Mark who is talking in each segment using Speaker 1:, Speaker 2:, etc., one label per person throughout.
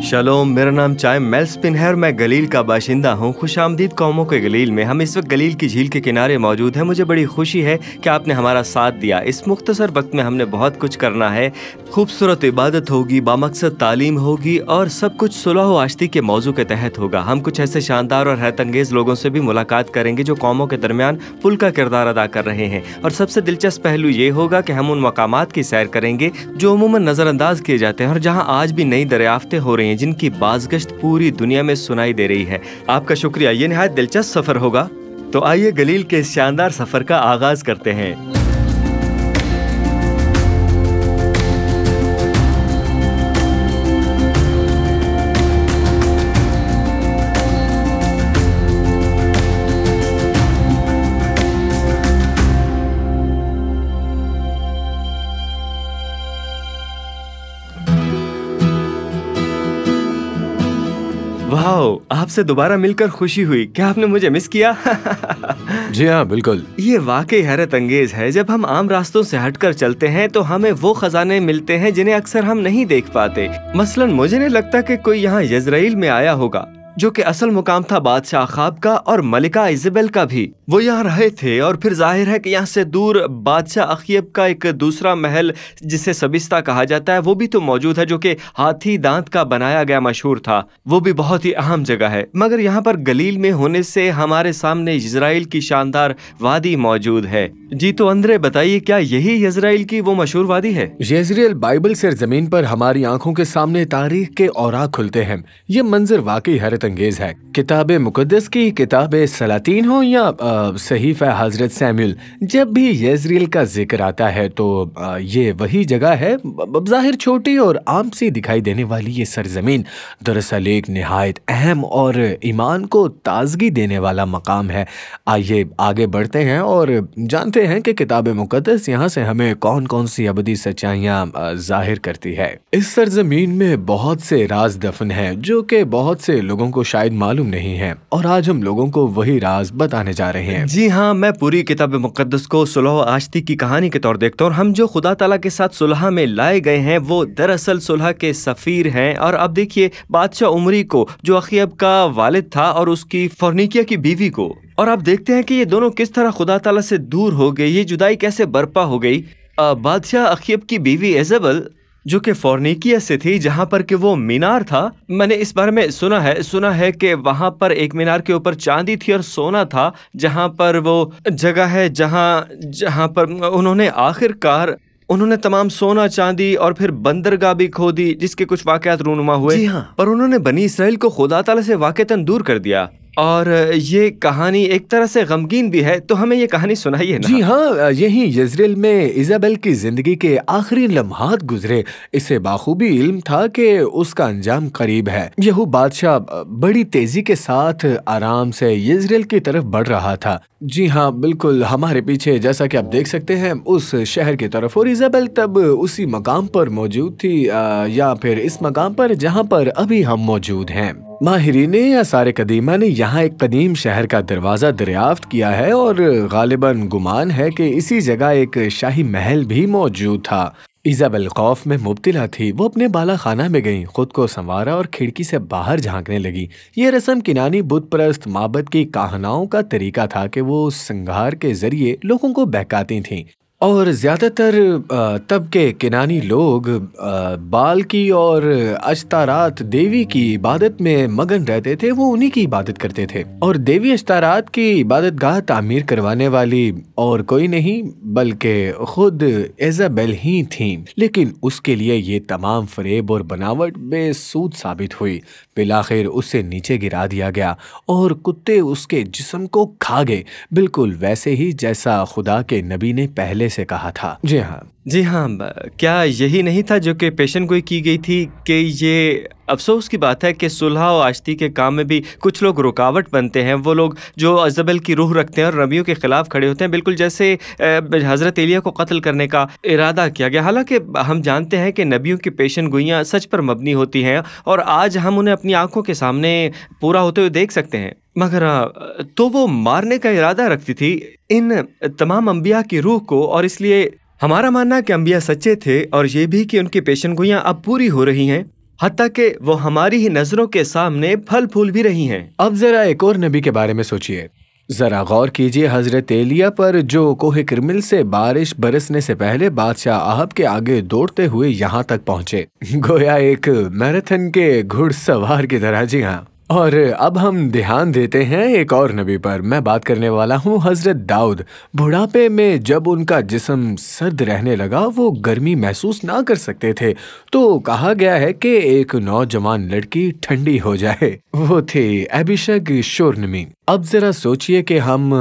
Speaker 1: शलोम, मेरा नाम चाय मेल्सपिन है और मैं गलील का बाशिंदा हूँ। खुशामदीद कौमों के गलील में। हम इस वक्त गलील की झील के किनारे मौजूद हैं। मुझे बड़ी खुशी है कि आपने हमारा साथ दिया। इस मुख्तसर वक्त में हमने बहुत कुछ करना है। खूबसूरत इबादत होगी, बामकसद तालीम होगी और सब कुछ सुलह व आश्ती के मौजू के तहत होगा। हम कुछ ऐसे शानदार और हैरतअंगेज़ लोगों से भी मुलाकात करेंगे जो कौमों के दरमियान पुल का किरदार अदा कर रहे हैं। और सबसे दिलचस्प पहलू ये होगा कि हम उन मकामात की सैर करेंगे जो अमूमन नज़रअंदाज किए जाते हैं और जहाँ आज भी नई दरियाफ्तें हो रही हैं, जिनकी बाज़गश्त पूरी दुनिया में सुनाई दे रही है। आपका शुक्रिया। ये निहायत दिलचस्प सफ़र होगा। तो आइए गलील के इस शानदार सफ़र का आगाज़ करते हैं। वाओ, आपसे दोबारा मिलकर खुशी हुई। क्या आपने मुझे मिस किया?
Speaker 2: जी हाँ, बिल्कुल।
Speaker 1: ये वाकई हैरत अंगेज है। जब हम आम रास्तों से हटकर चलते हैं तो हमें वो खजाने मिलते हैं जिन्हें अक्सर हम नहीं देख पाते। मसलन मुझे नहीं लगता कि कोई यहाँ यज़राइल में आया होगा, जो कि असल मुकाम था बादशाह अखाब का और मलिका इज़ाबेल का भी। वो यहाँ रहे थे और फिर जाहिर है कि यहाँ से दूर बादशाह अखयब का एक दूसरा महल जिसे सबिस्ता कहा जाता है, वो भी तो मौजूद है, जो कि हाथी दांत का बनाया गया मशहूर था। वो भी बहुत ही अहम जगह है। मगर यहाँ पर गलील में होने से हमारे सामने इज़राइल की शानदार वादी मौजूद है। जी तो अंद्रे बताइए, क्या यही इज़राइल की वो मशहूर वादी है?
Speaker 2: यज़राइल बाइबल से ज़मीन पर हमारी आंखों के सामने तारीख के औराक खुलते हैं। ये मंजर वाकई हैरत अंगेज है। किताब मुकद्दस की किताब सलातीन हो या सहीफ़ा हज़रत सैमुएल, जब भी यज़राइल का जिक्र आता है तो ये वही जगह है। ज़ाहिर छोटी और आम सी दिखाई देने वाली ये सरजमीन दरअसल एक निहायत अहम और ईमान को ताजगी देने वाला मकाम है। आइए आगे बढ़ते हैं और जानते हैं कि किताब मुकद्दस यहाँ से हमें कौन कौन सी अबदी सच्चाइयाँ जाहिर करती है। इस सरजमीन में बहुत से राज दफन हैं जो कि बहुत से लोगों को शायद मालूम नहीं है, और आज हम लोगों को वही राज बताने जा रहे हैं।
Speaker 1: जी हाँ, मैं पूरी किताब मुकद्दस को सुलह आश्ती की कहानी के तौर देखता हूँ। और हम जो खुदा ताला के साथ सुलह में लाए गए हैं वो दरअसल सुलह के सफ़ीर हैं। और अब देखिए बादशाह उमरी को, जो अखयब का वालिद था, और उसकी फोर्निकिया की बीवी को। और अब देखते हैं कि ये दोनों किस तरह खुदा ताला से दूर हो गए, ये जुदाई कैसे बर्पा हो गई। बादशाह अखयब की बीवी इज़ाबेल, जो कि फोर्निकिया से थी, जहाँ पर कि वो मीनार था। मैंने इस बारे में सुना है कि वहाँ पर एक मीनार के ऊपर चांदी थी और सोना था, जहाँ पर वो जगह है जहाँ पर उन्होंने तमाम सोना चांदी और फिर बंदरगाह भी खो दी, जिसके कुछ वाकयात रूनुमा हुए। जी हाँ। पर उन्होंने बनी इसराइल को खुदा ताला से वाकईतन दूर कर दिया। और ये कहानी एक तरह से गमगीन भी है, तो हमें ये कहानी सुनाइए ना।
Speaker 2: जी हाँ, यही यज़राइल में इज़ाबेल की जिंदगी के आखिरी लम्हात गुजरे। इसे बाखूबी इल्म था कि उसका अंजाम करीब है। यहू बादशाह बड़ी तेजी के साथ आराम से यज़राइल की तरफ बढ़ रहा था। जी हाँ, बिल्कुल हमारे पीछे, जैसा कि आप देख सकते हैं, उस शहर की तरफ। और इज़ाबेल तब उसी मकाम पर मौजूद थी, या फिर इस मकाम पर जहाँ पर अभी हम मौजूद हैं। माहिरीन या सारे कदीमा ने यहाँ एक कदीम शहर का दरवाज़ा दरियाफ्त किया है और गालिबन गुमान है कि इसी जगह एक शाही महल भी मौजूद था। इज़ाबेल खौफ में मुब्तिला थी। वो अपने बाला खाना में गई, खुद को संवारा और खिड़की से बाहर झांकने लगी। ये रस्म किनानी बुत परस्त माबद की कहनाओं का तरीका था कि वो संघार के जरिए लोगों को बहकाती थीं। और ज़्यादातर तब के किनानी लोग बाल की और अश्तारात देवी की इबादत में मगन रहते थे। वो उन्हीं की इबादत करते थे। और देवी अश्तारात की इबादत गाह तामीर करवाने वाली और कोई नहीं बल्कि खुद इज़ाबेल ही थी। लेकिन उसके लिए ये तमाम फरेब और बनावट बेसूद साबित हुई। बिलाखिर उसे नीचे गिरा दिया गया और कुत्ते उसके जिस्म को खा गए, बिल्कुल वैसे ही जैसा खुदा के नबी ने पहले से कहा था। जी हाँ,
Speaker 1: क्या यही नहीं था जो कि पेशन गोई की गई थी कि ये अफसोस की बात है कि सुलह और आश्ती के काम में भी कुछ लोग रुकावट बनते हैं। वो लोग जो इज़ाबेल की रूह रखते हैं और नबियों के खिलाफ खड़े होते हैं, बिल्कुल जैसे हज़रत एलिया को कत्ल करने का इरादा किया गया। हालांकि हम जानते हैं कि नबियों की पेशन गोइयाँ सच पर मबनी होती हैं और आज हम उन्हें अपनी आंखों के सामने पूरा होते हुए देख सकते हैं। मगर तो वो मारने का इरादा रखती थी इन तमाम अंबिया की रूह को, और इसलिए हमारा मानना है कि अंबिया सच्चे थे और ये भी कि उनकी पेशन गोइयाँ अब पूरी हो रही हैं, हत्ता कि वो हमारी ही नजरों के सामने फल फूल भी रही हैं।
Speaker 2: अब जरा एक और नबी के बारे में सोचिए। जरा गौर कीजिए हजरत एलिया पर, जो कोहे किरमिल से बारिश बरसने से पहले बादशाह आहब के आगे दौड़ते हुए यहाँ तक पहुंचे, गोया एक मैराथन के घुड़सवार की तरह। जी हाँ। और अब हम ध्यान देते हैं एक और नबी पर। मैं बात करने वाला हूँ हजरत दाऊद। बुढ़ापे में जब उनका जिस्म सर्द रहने लगा, वो गर्मी महसूस ना कर सकते थे, तो कहा गया है कि एक नौजवान लड़की ठंडी हो जाए। वो थी अभिषेक शोरनमी। अब जरा सोचिए कि हम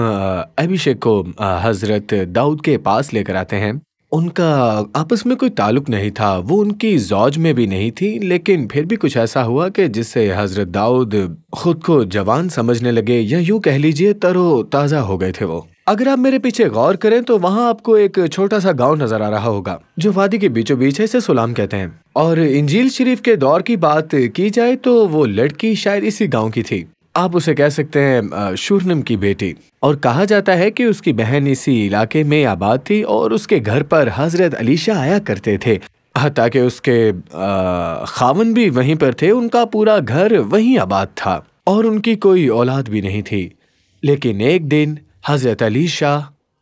Speaker 2: अभिषेक को हजरत दाऊद के पास लेकर आते हैं। उनका आपस में कोई ताल्लुक नहीं था, वो उनकी जौज में भी नहीं थी, लेकिन फिर भी कुछ ऐसा हुआ कि जिससे हजरत दाऊद खुद को जवान समझने लगे, या यूं कह लीजिए तरो ताज़ा हो गए थे वो। अगर आप मेरे पीछे गौर करें तो वहां आपको एक छोटा सा गांव नजर आ रहा होगा जो वादी के बीचों बीच है, इसे सुलाम कहते हैं। और इंजील शरीफ के दौर की बात की जाए तो वो लड़की शायद इसी गाँव की थी। आप उसे कह सकते हैं शूरनम की बेटी। और कहा जाता है कि उसकी बहन इसी इलाके में आबाद थी और उसके घर पर हजरत अलीशा आया करते थे, ताकि उसके खावन भी वहीं पर थे। उनका पूरा घर वहीं आबाद था और उनकी कोई औलाद भी नहीं थी। लेकिन एक दिन हजरत अलीशा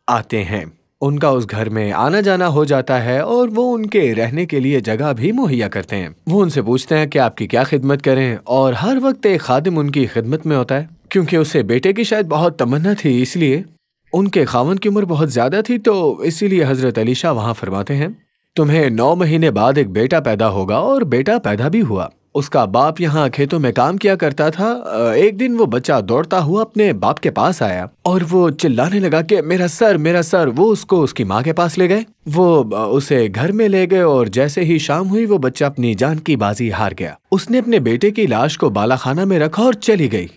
Speaker 2: आते हैं, उनका उस घर में आना जाना हो जाता है और वो उनके रहने के लिए जगह भी मुहैया करते हैं। वो उनसे पूछते हैं कि आपकी क्या खिदमत करें, और हर वक्त एक खादिम उनकी खिदमत में होता है। क्योंकि उसे बेटे की शायद बहुत तमन्ना थी, इसलिए उनके खावन की उम्र बहुत ज्यादा थी, तो इसीलिए हजरत अलीशा वहां फरमाते हैं, तुम्हें 9 महीने बाद एक बेटा पैदा होगा। और बेटा पैदा भी हुआ। उसका बाप यहाँ खेतों में काम किया करता था। एक दिन वो बच्चा दौड़ता हुआ अपने बाप के पास आया और वो चिल्लाने लगा कि मेरा सर, मेरा सर। वो उसको उसकी माँ के पास ले गए, वो उसे घर में ले गए और जैसे ही शाम हुई वो बच्चा अपनी जान की बाजी हार गया। उसने अपने बेटे की लाश को बालाखाना में रखा और चली गई।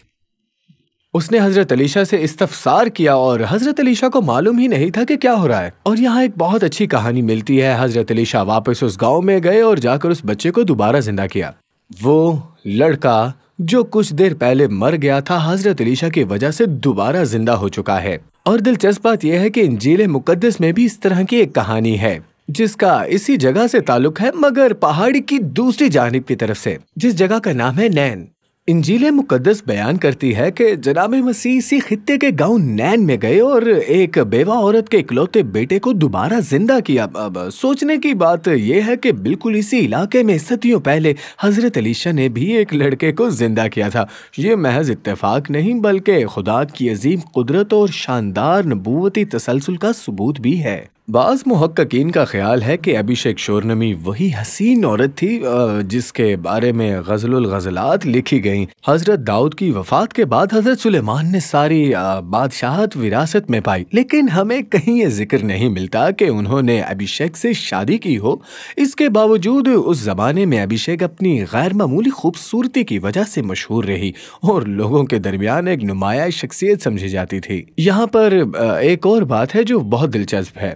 Speaker 2: उसने हजरत अलीशा से इस्तफसार किया और हजरत अलीशा को मालूम ही नहीं था कि क्या हो रहा है। और यहाँ एक बहुत अच्छी कहानी मिलती है। हजरत अलीशा वापस उस गाँव में गए और जाकर उस बच्चे को दोबारा जिंदा किया। वो लड़का जो कुछ देर पहले मर गया था, हजरत अलीशा की वजह से दोबारा जिंदा हो चुका है। और दिलचस्प बात यह है कि इंजील मुकद्दस में भी इस तरह की एक कहानी है जिसका इसी जगह से ताल्लुक है, मगर पहाड़ी की दूसरी जानिब की तरफ से, जिस जगह का नाम है नैन। इंजील मुकद्दस बयान करती है कि जनाब मसीह इसी खित्ते के गांव नैन में गए और एक बेवा औरत के इकलौते बेटे को दोबारा जिंदा किया। अब सोचने की बात यह है कि बिल्कुल इसी इलाके में सदियों पहले हजरत अलीशा ने भी एक लड़के को जिंदा किया था। ये महज इत्तेफाक नहीं बल्कि खुदा की अजीम कुदरत और शानदार नबूवती तसलसल का सबूत भी है। बाज़ मुहक्किकीन का ख्याल है कि अभिषेक शोरनमी वही हसीन औरत थी जिसके बारे में गज़लुल गज़लात लिखी गईं। हजरत दाऊद की वफात के बाद हजरत सुलेमान ने सारी बादशाहत विरासत में पाई, लेकिन हमें कहीं ये जिक्र नहीं मिलता कि उन्होंने अभिषेक से शादी की हो। इसके बावजूद उस जमाने में अभिषेक अपनी गैर मामूली खूबसूरती की वजह से मशहूर रही और लोगों के दरमियान एक नुमाया शख्सियत समझी जाती थी। यहाँ पर एक और बात है जो बहुत दिलचस्प है।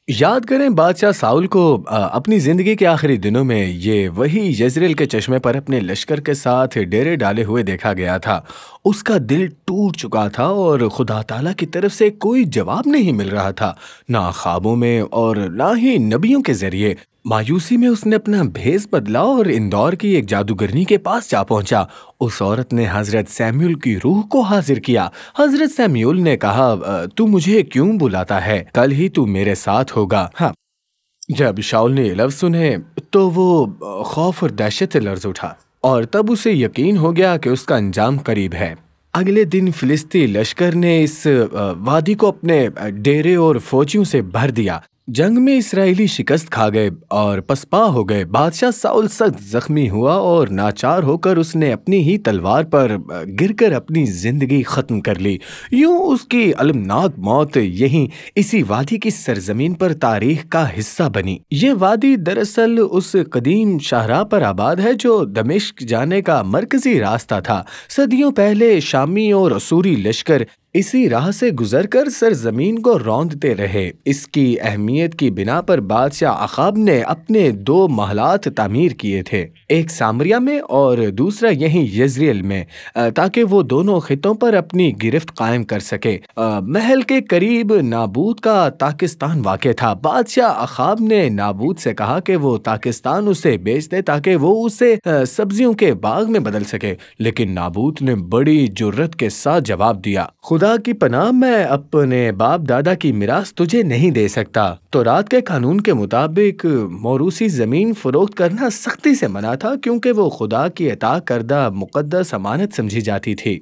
Speaker 2: याद करें बादशाह साउल को अपनी जिंदगी के आखिरी दिनों में ये वही यजरेल के चश्मे पर अपने लश्कर के साथ डेरे डाले हुए देखा गया था। उसका दिल टूट चुका था और खुदा ताला की तरफ से कोई जवाब नहीं मिल रहा था, ना ख्वाबों में और ना ही नबियों के जरिए। मायूसी में उसने अपना भेस बदला और इंदौर की एक जादूगरनी के पास जा पहुंचा। उस औरत ने हजरत सैमुअल की रूह को हाजिर किया। हजरत सैमुअल ने कहा, तू मुझे क्यों बुलाता है? कल ही तू मेरे साथ होगा। हाँ, जब शाऊल ने ये लफ्ज़ सुने तो वो खौफ और दहशत से लर्ज़ उठा और तब उसे यकीन हो गया कि उसका अंजाम करीब है। अगले दिन फिलिस्ती लश्कर ने इस वादी को अपने डेरे और फौजियों से भर दिया। जंग में इसराइली शिकस्त खा गए और पसपा हो गए। बादशाह साउल सख्त जख्मी हुआ और नाचार होकर उसने अपनी ही तलवार पर गिरकर अपनी जिंदगी खत्म कर ली। यूं उसकी अलमनाक मौत यहीं इसी वादी की सरजमीन पर तारीख का हिस्सा बनी। ये वादी दरअसल उस कदीम शाहराह पर आबाद है जो दमिश्क जाने का मरकजी रास्ता था। सदियों पहले शामी और असूरी लश्कर इसी राह से गुजरकर सरजमीन को रौंदते रहे। इसकी अहमियत की बिना पर बादशाह अखाब ने अपने 2 महलात तामीर किए थे, एक सामरिया में और दूसरा यहीं यज़रियल में, ताकि वो दोनों खितों पर अपनी गिरफ्त कायम कर सके। महल के करीब नाबूत का ताकिस्तान वाक़ था। बादशाह अखाब ने नाबूत से कहा कि वो ताकिस्तान उसे बेच दे ताकि वो उसे सब्जियों के बाग में बदल सके, लेकिन नाबूत ने बड़ी जुर्रत के साथ जवाब दिया, खुदा की पनाह, मैं अपने बाप दादा की मिरास तुझे नहीं दे सकता। तो रात के कानून के मुताबिक मौरूसी जमीन फरोख्त करना सख्ती से मना था, क्योंकि वो खुदा की अता करदा मुकद्दस अमानत समझी जाती थी।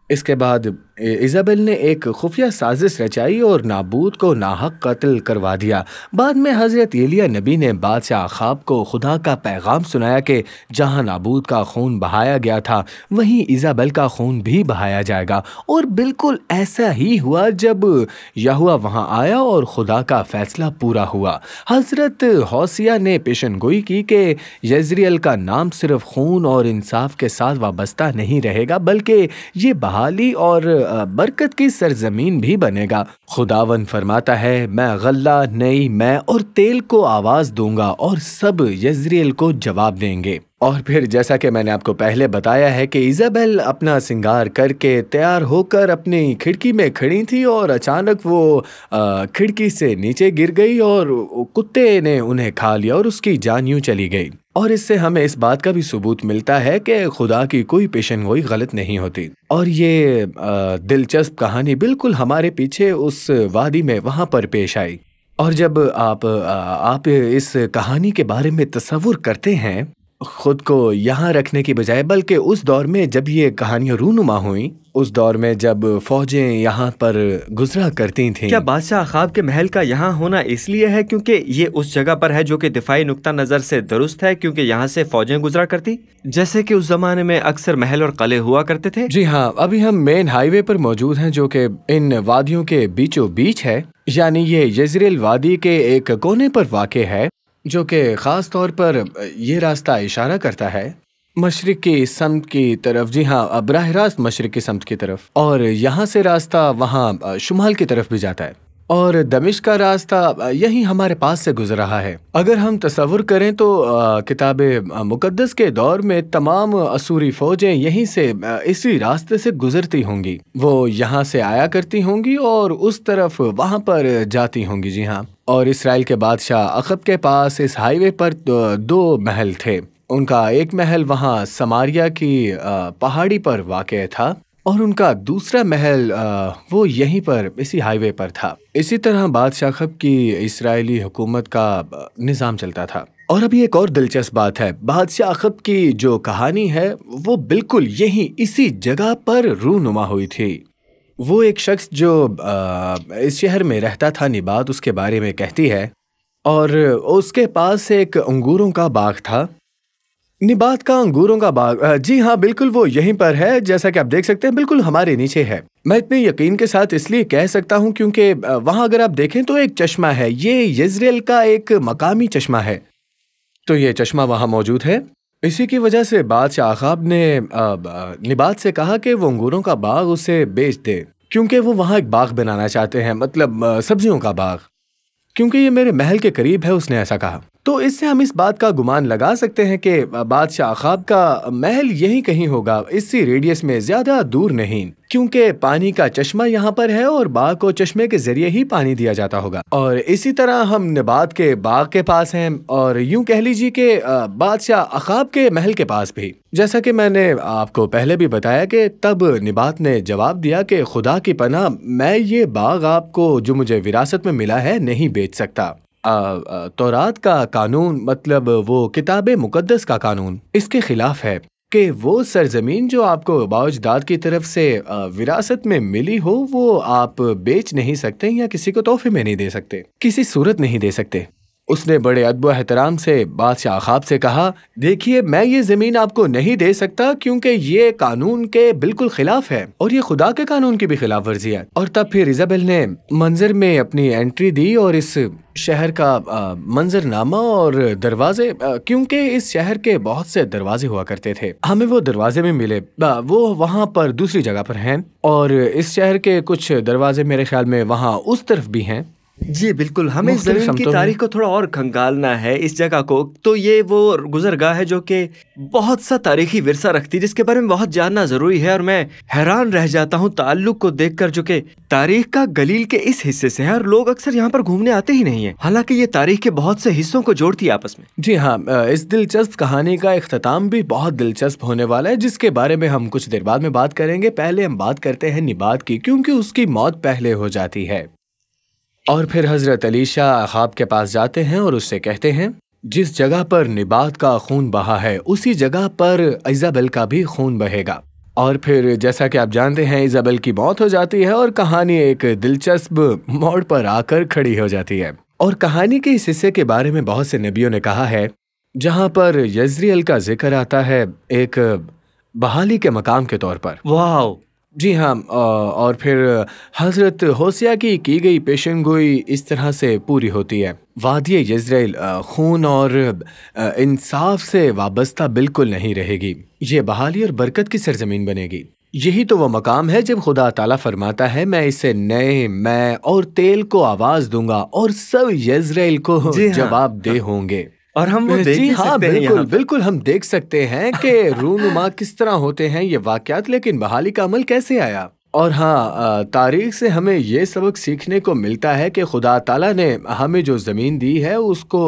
Speaker 2: इसके बाद इज़ाबेल ने एक खुफिया साजिश रचाई और नाबूत को नाहक कत्ल करवा दिया। बाद में हज़रत एलिया नबी ने बादशाह अखाब को खुदा का पैगाम सुनाया कि जहां नाबूत का खून बहाया गया था वहीं इज़ाबेल का खून भी बहाया जाएगा। और बिल्कुल ऐसा ही हुआ जब यहोवा वहां आया और खुदा का फैसला पूरा हुआ। हज़रत हौसिया ने पेशनगोई की कि यज़रियल का नाम सिर्फ खून और इंसाफ के साथ वाबस्ता नहीं रहेगा, बल्कि ये बहाली और बरकत की सरजमीन भी बनेगा। खुदावन फरमाता है, मैं गल्ला, नई, मैं और तेल को आवाज दूंगा और सब यज़रियल को जवाब देंगे। और फिर जैसा कि मैंने आपको पहले बताया है कि इज़ाबेल अपना सिंगार करके तैयार होकर अपनी खिड़की में खड़ी थी और अचानक वो खिड़की से नीचे गिर गई और कुत्ते ने उन्हें खा लिया और उसकी जान यूं चली गई। और इससे हमें इस बात का भी सबूत मिलता है कि खुदा की कोई पेशनगोई गलत नहीं होती। और ये दिलचस्प कहानी बिल्कुल हमारे पीछे उस वादी में वहां पर पेश आई। और जब आप इस कहानी के बारे में तसव्वुर करते हैं खुद को यहाँ रखने की बजाय, बल्कि उस दौर में जब ये कहानियां रूनुमा हुई, उस दौर में जब फौजें यहाँ पर गुजरा करती थीं।
Speaker 1: क्या बादशाह अखाब के महल का यहाँ होना इसलिए है क्योंकि ये उस जगह पर है जो कि दिफाई नुक्ता नज़र से दुरुस्त है, क्योंकि यहाँ से फौजें गुजरा करती, जैसे कि उस जमाने में अक्सर महल और किले हुआ करते थे?
Speaker 2: जी हाँ, अभी हम मेन हाईवे पर मौजूद हैं जो कि इन वादियों के बीचों बीच है। यानी ये यज़रियल वादी के एक कोने पर वाक़े है, जो कि ख़ास तौर पर ये रास्ता इशारा करता है मशरिक़ की समत की तरफ। जी हाँ, बराह रास्त मशरिक़ की समत की तरफ। और यहाँ से रास्ता वहाँ शुमाल की तरफ भी जाता है और दमिश्क का रास्ता यहीं हमारे पास से गुजर रहा है। अगर हम तसव्वुर करें तो किताबे मुकद्दस के दौर में तमाम असूरी फौजें यहीं से इसी रास्ते से गुजरती होंगी। वो यहाँ से आया करती होंगी और उस तरफ वहाँ पर जाती होंगी। जी हाँ, और इसराइल के बादशाह अखब के पास इस हाईवे पर 2 महल थे। उनका एक महल वहाँ समारिया की पहाड़ी पर वाक़ था और उनका दूसरा महल वो यहीं पर इसी हाईवे पर था। इसी तरह बादशाह अखब की इस्राएली हुकूमत का निज़ाम चलता था। और अभी एक और दिलचस्प बात है, बादशाह अखब की जो कहानी है वो बिल्कुल यहीं इसी जगह पर रूनुमा हुई थी। वो एक शख्स जो इस शहर में रहता था, निबात उसके बारे में कहती है, और उसके पास एक अंगूरों का बाग था। निबात का अंगूरों का बाग, जी हाँ बिल्कुल वो यहीं पर है, जैसा कि आप देख सकते हैं बिल्कुल हमारे नीचे है। मैं इतने यकीन के साथ इसलिए कह सकता हूँ क्योंकि वहाँ अगर आप देखें तो एक चश्मा है, ये यज़रियल का एक मकामी चश्मा है। तो ये चश्मा वहाँ मौजूद है। इसी की वजह से बादशाह अखाब ने निबात से कहा कि वो अंगूरों का बाग उसे बेच दे, क्योंकि वो वहाँ एक बाग बनाना चाहते हैं, मतलब सब्जियों का बाग, क्योंकि ये मेरे महल के करीब है, उसने ऐसा कहा। तो इससे हम इस बात का गुमान लगा सकते हैं कि बादशाह अखाब का महल यहीं कहीं होगा, इसी रेडियस में, ज्यादा दूर नहीं, क्योंकि पानी का चश्मा यहाँ पर है और बाग को चश्मे के जरिए ही पानी दिया जाता होगा। और इसी तरह हम निबात के बाग के पास हैं और यूं कह लीजिए कि बादशाह अखाब के महल के पास भी। जैसा कि मैंने आपको पहले भी बताया कि तब निबात ने जवाब दिया कि खुदा की पनाह, मैं ये बाग आपको जो मुझे विरासत में मिला है नहीं बेच सकता। तौरात का कानून, मतलब वो किताबे मुकद्दस का कानून, इसके खिलाफ है, कि वो सरजमीन जो आपको बाओजदाद की तरफ से विरासत में मिली हो, वो आप बेच नहीं सकते या किसी को तोहफे में नहीं दे सकते, किसी सूरत नहीं दे सकते। उसने बड़े अदब एहतराम से बादशाह अखाब से कहा, देखिए मैं ये जमीन आपको नहीं दे सकता क्योंकि ये कानून के बिल्कुल खिलाफ है और ये खुदा के कानून की भी खिलाफ वर्जी है। और तब फिर इजाबेल ने मंजर में अपनी एंट्री दी और इस शहर का मंजरनामा और दरवाजे, क्योंकि इस शहर के बहुत से दरवाजे हुआ करते थे, हमें वो दरवाजे में मिले। वो वहाँ पर दूसरी जगह पर हैं और इस शहर के कुछ दरवाजे मेरे ख्याल में वहाँ उस तरफ भी हैं।
Speaker 1: जी बिल्कुल, हमें ज़मीन की तारीख को थोड़ा और खंगालना है इस जगह को। तो ये वो गुजरगाह है जो कि बहुत सा तारीखी विरसा रखती है, जिसके बारे में बहुत जानना ज़रूरी है। और मैं हैरान रह जाता हूँ ताल्लुक को देखकर, जो कि तारीख का गलील के इस हिस्से से है और लोग अक्सर यहाँ पर घूमने आते ही नहीं है, हालांकि ये तारीख के बहुत से हिस्सों को जोड़ती है आपस में।
Speaker 2: जी हाँ, इस दिलचस्प कहानी का इख्तिताम भी बहुत दिलचस्प होने वाला है, जिसके बारे में हम कुछ देर बाद में बात करेंगे। पहले हम बात करते हैं निबात की, क्योंकि उसकी मौत पहले हो जाती है। और फिर हजरत अलीशा अखाब के पास जाते हैं और उससे कहते हैं, जिस जगह पर निबात का खून बहा है उसी जगह पर इजाबेल का भी खून बहेगा। और फिर जैसा कि आप जानते हैं, इजाबेल की मौत हो जाती है और कहानी एक दिलचस्प मोड़ पर आकर खड़ी हो जाती है। और कहानी के इस हिस्से के बारे में बहुत से नबियों ने कहा है, जहां पर यजरियल का जिक्र आता है एक बहाली के मकाम के तौर पर।
Speaker 1: वाह!
Speaker 2: जी हाँ, और फिर हजरत होसिया की गई पेशनगोई इस तरह से पूरी होती है। वादिय यजरेल खून और इंसाफ से वाबस्ता बिल्कुल नहीं रहेगी, ये बहाली और बरकत की सरजमीन बनेगी। यही तो वो मकाम है जब खुदा ताला फरमाता है, मैं इसे नए मैं और तेल को आवाज दूंगा और सब यजरेल को जवाब दे होंगे।
Speaker 1: और हम वो देख
Speaker 2: जी हाँ,
Speaker 1: बिल्कुल
Speaker 2: बिल्कुल हम देख सकते हैं कि रूनुमा किस तरह होते हैं ये वाक़यात, लेकिन बहाली का अमल कैसे आया। और हाँ, तारीख से हमें ये सबक सीखने को मिलता है कि खुदा ताला ने हमें जो ज़मीन दी है उसको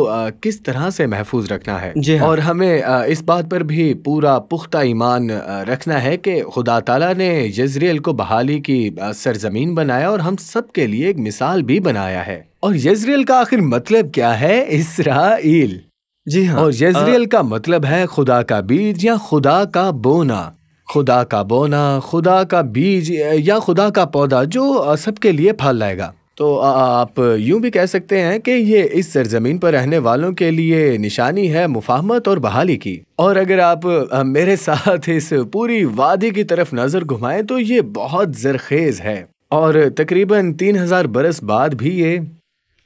Speaker 2: किस तरह से महफूज रखना है।
Speaker 1: हाँ।
Speaker 2: और हमें इस बात पर भी पूरा पुख्ता ईमान रखना है कि खुदा ताला ने यजरेल को बहाली की सरजमीन बनाया और हम सब के लिए एक मिसाल भी बनाया है। और यजरेल का आखिर मतलब क्या है? इसराइल।
Speaker 1: जी हाँ,
Speaker 2: और यजरेल का मतलब है खुदा का बीज या खुदा का बोना। खुदा का बोना, खुदा का बीज या खुदा का पौधा जो सबके लिए फल लाएगा। तो आप यूं भी कह सकते हैं कि ये इस सरजमीन पर रहने वालों के लिए निशानी है मुफाहमत और बहाली की। और अगर आप मेरे साथ इस पूरी वादी की तरफ नजर घुमाएं तो ये बहुत जरखेज है और तकरीबन 3000 बरस बाद भी ये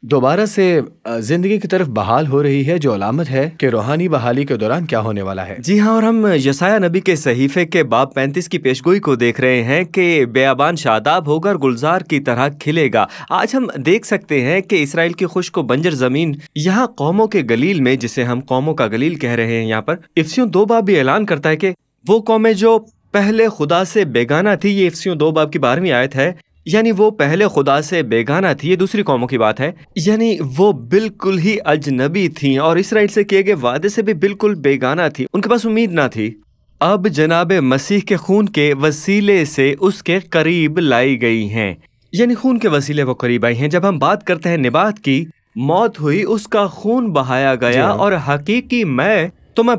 Speaker 2: दोबारा से जिंदगी की तरफ बहाल हो रही है, जो अलामत है कि रूहानी बहाली के दौरान क्या होने वाला है।
Speaker 1: जी हाँ, और हम यशाया नबी के सहीफे के बाब 35 की पेशगोई को देख रहे हैं कि बेयाबान शादाब होकर गुलजार की तरह खिलेगा। आज हम देख सकते हैं कि इसराइल की खुश्क व बंजर जमीन यहाँ कौमों के गलील में, जिसे हम कौमों का गलील कह रहे हैं, यहाँ पर इफ्सियों 2 बाब भी ऐलान करता है कि वो कौमें जो पहले खुदा से बेगाना थी, ये इफ्सियों 2 बाब की 12वीं आयत है, यानी वो पहले खुदा से बेगाना थी। ये दूसरी कौमों की बात है, यानी वो बिल्कुल ही अजनबी थी और इसराइल से किए गए वादे से भी बिल्कुल बेगाना थी, उनके पास उम्मीद ना थी। अब जनाब मसीह के खून के वसीले से उसके करीब लाई गई हैं, यानी खून के वसीले वो करीब आई हैं। जब हम बात करते हैं निबात की, मौत हुई, उसका खून बहाया गया और हकीकी मैं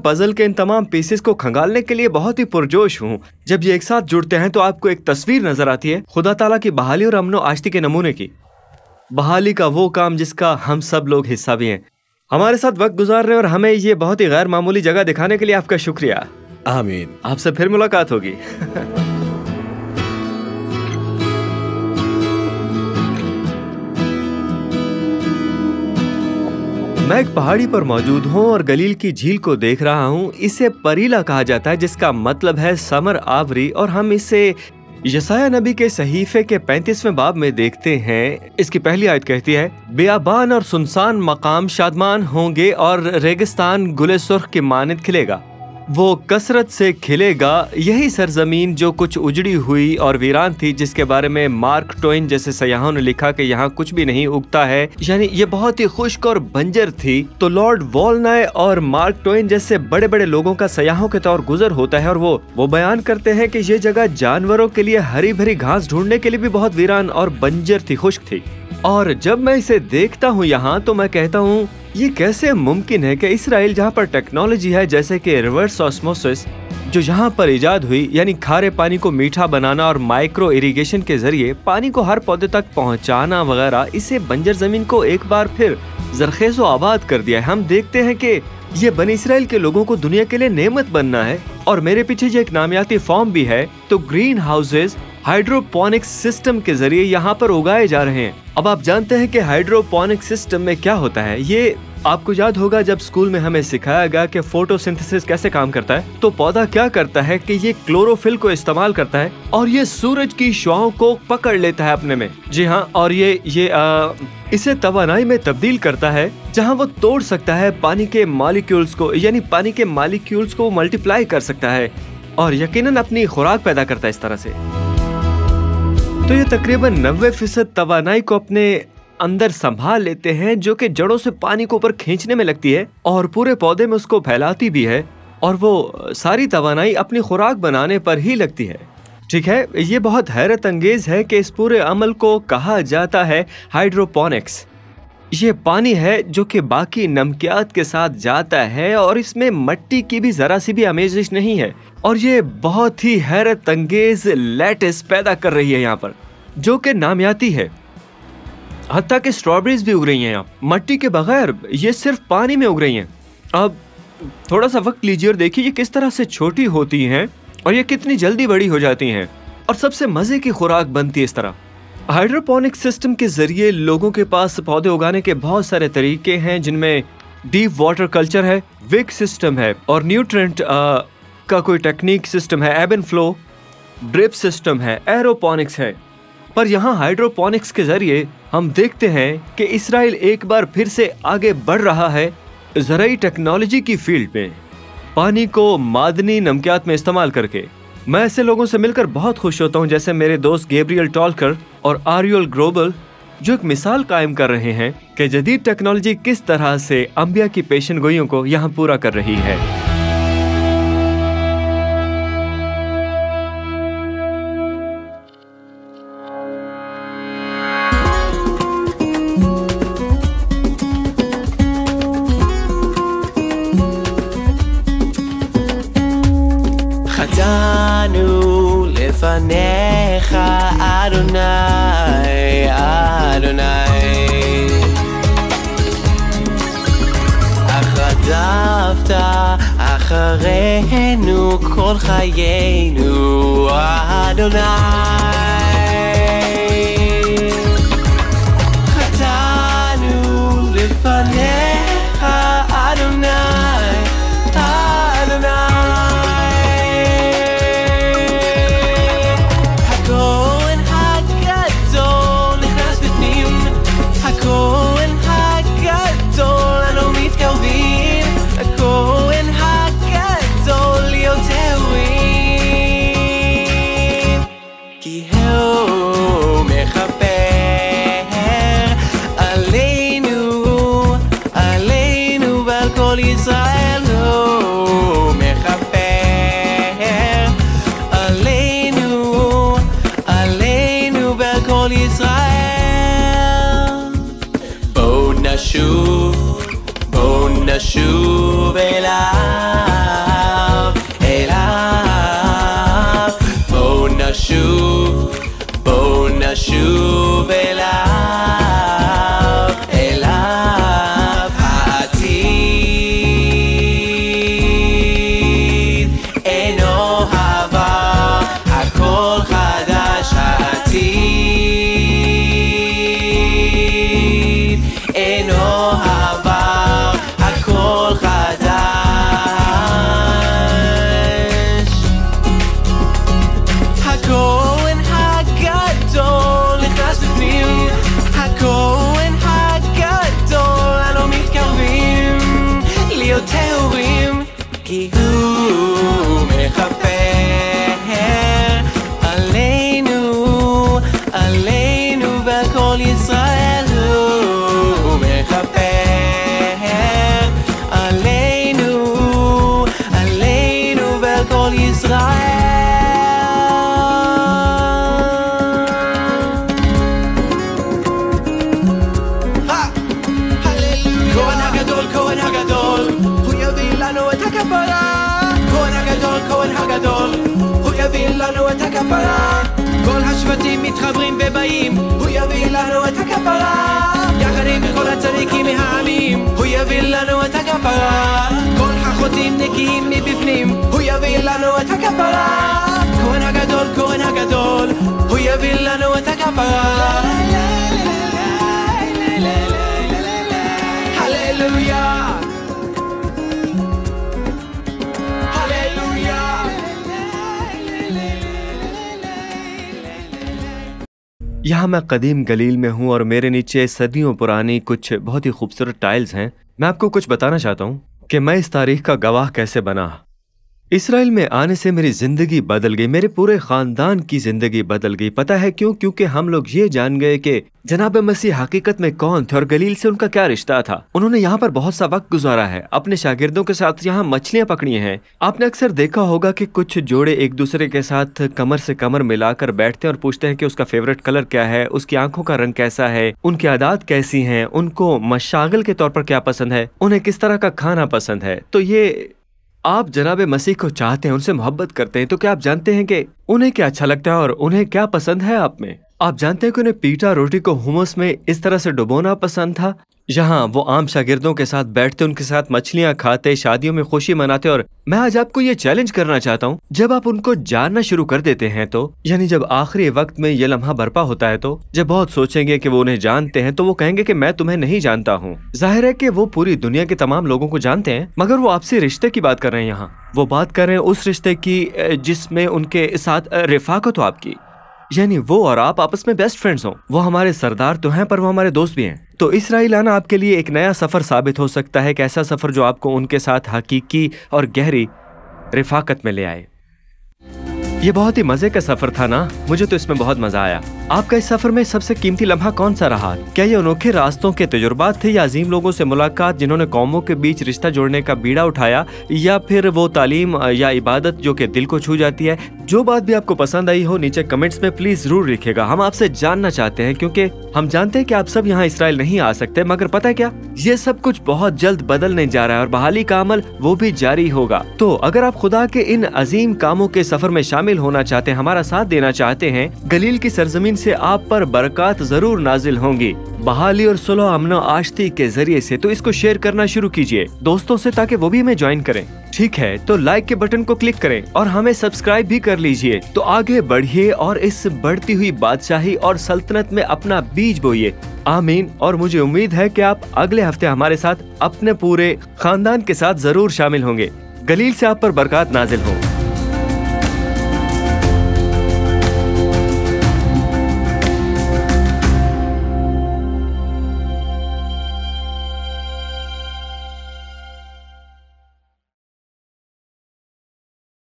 Speaker 1: पजल के इन तमाम पीसेस को खंगालने के लिए बहुत ही पुरजोश हूँ। जब ये एक साथ जुड़ते हैं तो आपको एक तस्वीर नजर आती है खुदा ताला की बहाली और अमनो आश्ती के नमूने की। बहाली का वो काम जिसका हम सब लोग हिस्सा भी हैं। हमारे साथ वक्त गुजार रहे और हमें ये बहुत ही गैर मामूली जगह दिखाने के लिए आपका शुक्रिया।
Speaker 2: आमीन।
Speaker 1: आपसे फिर मुलाकात होगी। मैं एक पहाड़ी पर मौजूद हूँ और गलील की झील को देख रहा हूँ। इसे परीला कहा जाता है, जिसका मतलब है समर आवरी, और हम इसे यशाया नबी के सहीफे के 35वें बाब में देखते हैं। इसकी पहली आयत कहती है, बेयाबान और सुनसान मकाम शादमान होंगे और रेगिस्तान गुले सुर्ख की मानद खिलेगा। वो कसरत से खिलेगा, यही सरजमीन जो कुछ उजड़ी हुई और वीरान थी, जिसके बारे में मार्क ट्वेन जैसे सयाहों ने लिखा कि यहाँ कुछ भी नहीं उगता है, यानी ये बहुत ही खुश्क और बंजर थी। तो लॉर्ड वॉलनॉय और मार्क ट्वेन जैसे बड़े बड़े लोगों का सयाहों के तौर गुजर होता है और वो बयान करते हैं कि ये जगह जानवरों के लिए हरी भरी घास ढूंढने के लिए भी बहुत वीरान और बंजर थी, खुश्क थी। और जब मैं इसे देखता हूँ यहाँ, तो मैं कहता हूँ ये कैसे मुमकिन है कि इसराइल, जहाँ पर टेक्नोलॉजी है जैसे कि रिवर्स ऑस्मोसिस, जो यहाँ पर इजाद हुई, यानी खारे पानी को मीठा बनाना और माइक्रो इरिगेशन के जरिए पानी को हर पौधे तक पहुँचाना वगैरह, इसे बंजर जमीन को एक बार फिर जरखेज़ व आबाद कर दिया है। हम देखते हैं कि ये बनी इसराइल के लोगों को दुनिया के लिए नेमत बनना है। और मेरे पीछे जो एक नामियाती फॉर्म भी है, तो ग्रीन हाउसेज हाइड्रोपोनिक्स सिस्टम के जरिए यहाँ पर उगाए जा रहे हैं। अब आप जानते हैं कि हाइड्रोपोनिक्स सिस्टम में क्या होता है। ये आपको याद होगा जब स्कूल में हमें सिखाया गया कि फोटोसिंथेसिस कैसे काम करता है। तो पौधा क्या करता है कि ये क्लोरोफिल को इस्तेमाल करता है और ये सूरज की शुआओं को पकड़ लेता है अपने में। जी हाँ, और इसे तवानाई में तब्दील करता है, जहाँ वो तोड़ सकता है पानी के मॉलिक्यूल्स को, यानी पानी के मॉलिक्यूल्स को मल्टीप्लाई कर सकता है और यकीनन अपनी खुराक पैदा करता है इस तरह से। तो ये तकरीबन 90% तवानाई को अपने अंदर संभाल लेते हैं, जो कि जड़ों से पानी को ऊपर खींचने में लगती है और पूरे पौधे में उसको फैलाती भी है, और वो सारी तवानाई अपनी खुराक बनाने पर ही लगती है। ठीक है, ये बहुत हैरत अंगेज है कि इस पूरे अमल को कहा जाता है हाइड्रोपोनिक्स। ये पानी है जो कि बाकी नमकियात के साथ जाता है और इसमें मिट्टी की भी जरा सी भी आमेजिश नहीं है, और ये बहुत ही हैरत अंगेज लैटिस पैदा कर रही है यहाँ पर, जो कि नामियाती है। हत्ता कि स्ट्रॉबेरीज भी उग रही हैं यहाँ मिट्टी के बगैर, ये सिर्फ पानी में उग रही हैं। अब थोड़ा सा वक्त लीजिए और देखिए ये किस तरह से छोटी होती हैं और ये कितनी जल्दी बड़ी हो जाती हैं, और सबसे मजे की खुराक बनती है इस तरह। हाइड्रोपोनिक सिस्टम के जरिए लोगों के पास पौधे उगाने के बहुत सारे तरीके हैं, जिनमें डीप वाटर कल्चर है, विक सिस्टम है, और न्यूट्रेंट का कोई टेक्निक सिस्टम है, एब एंड फ्लो, ड्रिप सिस्टम है, एरोपोनिक्स है। पर यहाँ हाइड्रोपोनिक्स के जरिए हम देखते हैं कि इसराइल एक बार फिर से आगे बढ़ रहा है ज़राई टेक्नोलॉजी की फील्ड में, पानी को मादनी नमकियात में इस्तेमाल करके। मैं ऐसे लोगों से मिलकर बहुत खुश होता हूँ, जैसे मेरे दोस्त गैब्रियल टॉलकर और आरियल ग्रोबल, जो एक मिसाल कायम कर रहे हैं कि जदीद टेक्नोलॉजी किस तरह से अंबिया की पेशन गोइयों को यहाँ पूरा कर रही है।
Speaker 3: לפניך אדוני, אדוני, אך רדפת אחרינו כל חיינו, אדוני. חטאנו לפניך אדוני, בואו נשוב אליו, אליו, בואו נשוב אליו, אליו. העתיד אינו עבר, הכל חדש, העתיד אינו עבר, הכל חדש. הכהן הגדול נכנס בפנים, הכהן הגדול, אנו מתקרבים להיות טהורים, כי הוא מכפר עלינו, עלינו ועל כל ישראל. הוא מכפר עלינו, עלינו ועל כל ישראל. כהן הגדול, הוא יביא לנו את הכפרה. כהן הגדול, כהן הגדול, הוא יביא לנו את הכפרה. כל השבטים מתחברים ובאים, הוא יביא לנו את הכפרה. יחד עם כל הצדיקים מהעמים, הוא יביא לנו את הכפרה. כל החוטאים נקיים מבפנים, הוא יביא לנו את הכפרה. כהן הגדול, כהן הגדול, הוא יביא לנו את הכפרה. הללויה.
Speaker 1: यहाँ मैं कदीम गलील में हूँ और मेरे नीचे सदियों पुरानी कुछ बहुत ही खूबसूरत टाइल्स हैं। मैं आपको कुछ बताना चाहता हूँ कि मैं इस तारीख का गवाह कैसे बना। इसराइल में आने से मेरी जिंदगी बदल गई, मेरे पूरे खानदान की जिंदगी बदल गई। पता है क्यों? क्योंकि हम लोग ये जान गए कि जनाब मसीह हकीकत में कौन थे और गलील से उनका क्या रिश्ता था। उन्होंने यहाँ पर बहुत सा वक्त गुजारा है, अपने शागिर्दों के साथ यहाँ मछलियाँ पकड़ी हैं। आपने अक्सर देखा होगा कि कुछ जोड़े एक दूसरे के साथ कमर से कमर मिलाकर बैठते हैं और पूछते हैं कि उसका फेवरेट कलर क्या है, उसकी आंखों का रंग कैसा है, उनकी आदत कैसी हैं, उनको मशागल के तौर पर क्या पसंद है, उन्हें किस तरह का खाना पसंद है। तो ये आप जनाब मसीह को चाहते हैं, उनसे मोहब्बत करते हैं, तो क्या आप जानते हैं कि उन्हें क्या अच्छा लगता है और उन्हें क्या पसंद है आप में? आप जानते हैं कि उन्हें पीटा रोटी को हुमस में इस तरह से डुबोना पसंद था, जहां वो आम शागिर्दों के साथ बैठते, उनके साथ मछलियां खाते, शादियों में खुशी मनाते। और मैं आज आपको ये चैलेंज करना चाहता हूं, जब आप उनको जानना शुरू कर देते हैं तो, यानी जब आखिरी वक्त में ये लम्हा बरपा होता है तो, जब बहुत सोचेंगे कि वो उन्हें जानते हैं तो वो कहेंगे कि मैं तुम्हें नहीं जानता हूँ। जाहिर है कि वो पूरी दुनिया के तमाम लोगों को जानते हैं, मगर वो आपसी रिश्ते की बात कर रहे हैं। यहाँ वो बात कर रहे हैं उस रिश्ते की जिसमें उनके साथ रिफाकत हो आपकी, यानी वो और आप आपस में बेस्ट फ्रेंड्स हो। वो हमारे सरदार तो हैं पर वो हमारे दोस्त भी हैं। तो इसराइल आना आपके लिए एक नया सफर साबित हो सकता है, एक ऐसा सफर जो आपको उनके साथ हकीकी और गहरी रिफाकत में ले आए। ये बहुत ही मजे का सफर था ना, मुझे तो इसमें बहुत मजा आया। आपका इस सफर में सबसे कीमती लम्हा कौन सा रहा? क्या ये अनोखे रास्तों के तजुर्बात थे, या अजीम लोगों से मुलाकात जिन्होंने कौमों के बीच रिश्ता जोड़ने का बीड़ा उठाया, या फिर वो तालीम या इबादत जो कि दिल को छू जाती है? जो बात भी आपको पसंद आई हो नीचे कमेंट्स में प्लीज जरूर लिखिएगा। हम आपसे जानना चाहते हैं, क्योंकि हम जानते हैं कि आप सब यहाँ इसराइल नहीं आ सकते, मगर पता है क्या, ये सब कुछ बहुत जल्द बदलने जा रहा है और बहाली का अमल वो भी जारी होगा। तो अगर आप खुदा के इन अजीम कामों के सफर में शामिल होना चाहते हैं, हमारा साथ देना चाहते हैं, गलील की सरजमीन से आप पर बरकत जरूर नाजिल होंगी बहाली और सुलह अमन आश्ती के जरिए से। तो इसको शेयर करना शुरू कीजिए दोस्तों से, ताकि वो भी हमें ज्वाइन करें। ठीक है, तो लाइक के बटन को क्लिक करें और हमें सब्सक्राइब भी कर लीजिए। तो आगे बढ़िए और इस बढ़ती हुई बादशाही और सल्तनत में अपना बीज बोइए। आमीन। और मुझे उम्मीद है कि आप अगले हफ्ते हमारे साथ अपने पूरे खानदान के साथ जरूर शामिल होंगे। गलील से आप पर बरकत नाजिल हो।